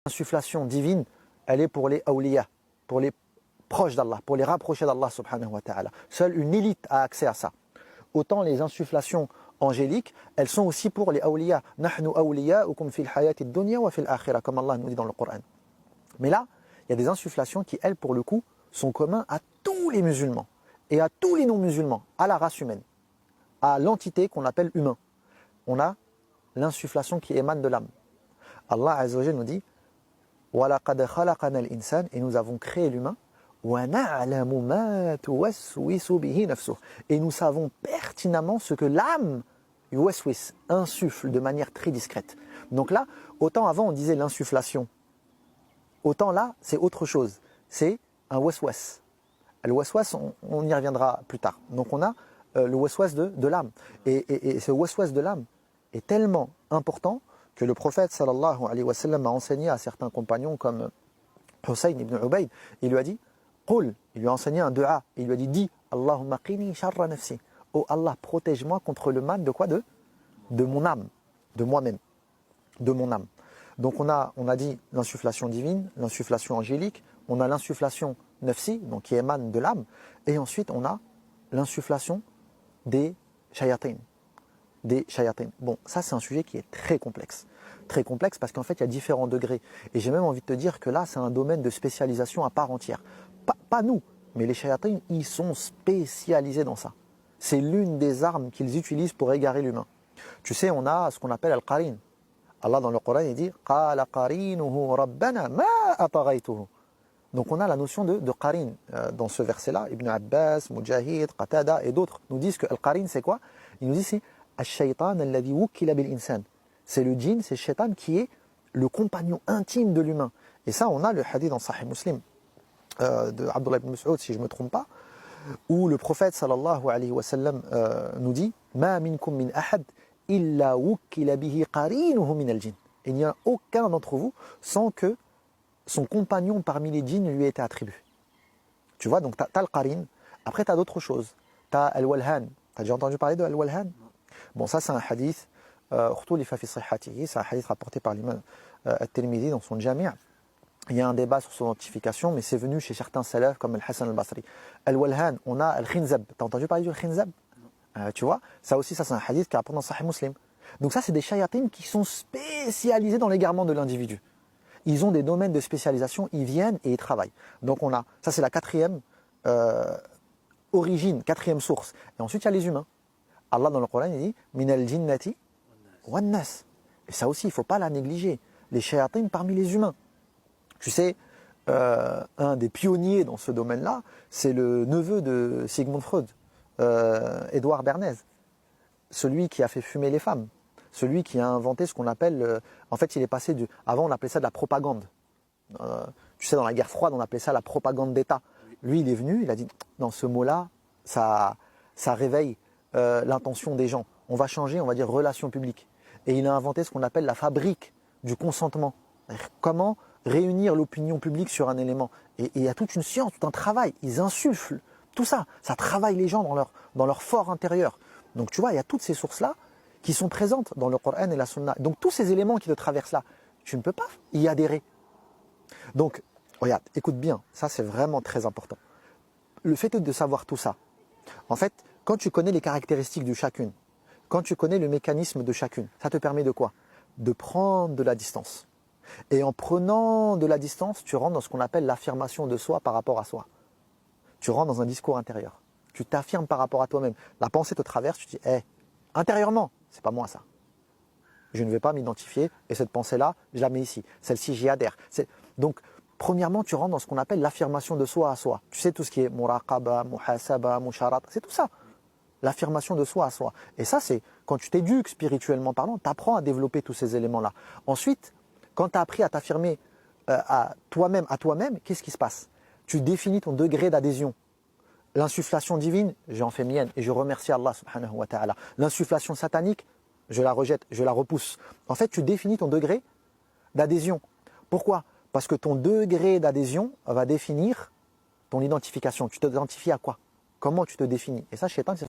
L'insufflation divine, elle est pour les awliya, pour les proches d'Allah, pour les rapprocher d'Allah subhanahu wa ta'ala. Seule une élite a accès à ça. Autant les insufflations angéliques, elles sont aussi pour les awliya. Nahnu awliya'ukum fil hayati dunya wa fil akhirah, comme Allah nous dit dans le Coran. Mais là, il y a des insufflations qui, elles, pour le coup, sont communes à tous les musulmans et à tous les non-musulmans, à la race humaine, à l'entité qu'on appelle humain. On a l'insufflation qui émane de l'âme. Allah Azza wa Jalla nous dit وَلَقَدْ خَلَقَنَا الْإِنسَانَ, et nous avons créé l'humain, وَنَعْلَمُ مَا تُوَسْوِسُ بِهِ نَفْسُهُ, et nous savons pertinemment ce que l'âme yuwaswis, insuffle de manière très discrète. Donc là, autant avant on disait l'insufflation, autant là c'est autre chose, c'est un waswas. Le waswas, on y reviendra plus tard. Donc on a le waswas de l'âme, et ce waswas de l'âme est tellement important que le prophète sallallahu alayhi wa sallam a enseigné à certains compagnons comme Hussein ibn Ubayd. Il lui a dit Qul, il lui a enseigné un dua, il lui a dit dis Allahumma qini sharra nafsi, oh Allah, protège-moi contre le mal de quoi? De mon âme, de moi-même, de mon âme. Donc on a dit l'insufflation divine, l'insufflation angélique, on a l'insufflation nafsi, donc qui émane de l'âme, et ensuite on a l'insufflation des shayatin. Bon, ça c'est un sujet qui est très complexe parce qu'en fait il y a différents degrés, et j'ai même envie de te dire que là c'est un domaine de spécialisation à part entière. Pas nous, mais les shayatins, ils sont spécialisés dans ça. C'est l'une des armes qu'ils utilisent pour égarer l'humain. Tu sais, on a ce qu'on appelle al-qarin. Allah dans le Coran il dit qala qarinuhu rabbana ma ataghaytuhu. Donc on a la notion de qarin dans ce verset là. Ibn Abbas, Mujahid, Qatada et d'autres nous disent que al-qarin c'est quoi? Ils nous disent c'est Ash-shaytan alladhi wukkila bil insan. C'est le djinn, c'est le shaitan qui est le compagnon intime de l'humain. Et ça, on a le hadith dans Sahih Muslim de Abdullah ibn Mas'ud, si je ne me trompe pas, où le prophète sallallahu alayhi wa sallam nous dit Ma minkum min ahad illa wukkila bihi qarinuhu min al-jinn. Il n'y a aucun d'entre vous sans que son compagnon parmi les djinns lui ait été attribué. Tu vois, donc tu as le qarin. Après, tu as d'autres choses. Tu as al-walhan. Tu as déjà entendu parler de al-walhan? Bon, ça c'est un hadith, c'est un hadith rapporté par l'imam At-Tirmidhi dans son Jami'. Il y a un débat sur son identification, mais c'est venu chez certains salafs comme Al-Hassan al-Basri. Al-Walhan, on a Al-Khinzab. Tu as entendu parler du Khinzab? Tu vois, ça aussi, ça c'est un hadith qui rapporte dans Sahih Muslim. Donc ça, c'est des shayatines qui sont spécialisés dans l'égarement de l'individu. Ils ont des domaines de spécialisation, ils viennent et ils travaillent. Donc on a, ça c'est la quatrième origine, quatrième source. Et ensuite, il y a les humains. Allah dans le Coran il dit minal jinnati wan nas. Et ça aussi il ne faut pas la négliger. Les shayatins parmi les humains. Tu sais, un des pionniers dans ce domaine-là, c'est le neveu de Sigmund Freud, Édouard Bernays, celui qui a fait fumer les femmes, celui qui a inventé ce qu'on appelle, en fait il est passé du, avant on appelait ça de la propagande. Tu sais, dans la guerre froide on appelait ça la propagande d'État. Lui il est venu, il a dit dans ce mot-là, ça réveille l'intention des gens. On va changer, on va dire relation publique. Et il a inventé ce qu'on appelle la fabrique du consentement. Comment réunir l'opinion publique sur un élément. Et il y a toute une science, tout un travail. Ils insufflent tout ça. Ça travaille les gens dans leur fort intérieur. Donc tu vois, il y a toutes ces sources-là qui sont présentes dans le Coran et la Sunna. Donc tous ces éléments qui te traversent là, tu ne peux pas y adhérer. Donc, regarde, écoute bien, ça c'est vraiment très important. Le fait de savoir tout ça, en fait, quand tu connais les caractéristiques de chacune, quand tu connais le mécanisme de chacune, ça te permet de quoi? De prendre de la distance. Et en prenant de la distance, tu rentres dans ce qu'on appelle l'affirmation de soi par rapport à soi. Tu rentres dans un discours intérieur. Tu t'affirmes par rapport à toi-même. La pensée te traverse, tu te dis, intérieurement, c'est pas moi ça. Je ne vais pas m'identifier et cette pensée-là, je la mets ici. Celle-ci, j'y adhère. Donc, premièrement, tu rentres dans ce qu'on appelle l'affirmation de soi à soi. Tu sais tout ce qui est muraqaba, muhasaba, musharat, c'est tout ça. L'affirmation de soi à soi. Et ça, c'est quand tu t'éduques spirituellement parlant, tu apprends à développer tous ces éléments-là. Ensuite, quand tu as appris à t'affirmer à toi-même, qu'est-ce qui se passe? Tu définis ton degré d'adhésion. L'insufflation divine, j'en fais mienne et je remercie Allah subhanahu wa ta'ala. L'insufflation satanique, je la rejette, je la repousse. En fait, tu définis ton degré d'adhésion. Pourquoi? Parce que ton degré d'adhésion va définir ton identification. Tu t'identifies à quoi? Comment tu te définis? Et ça, shaitan, c'est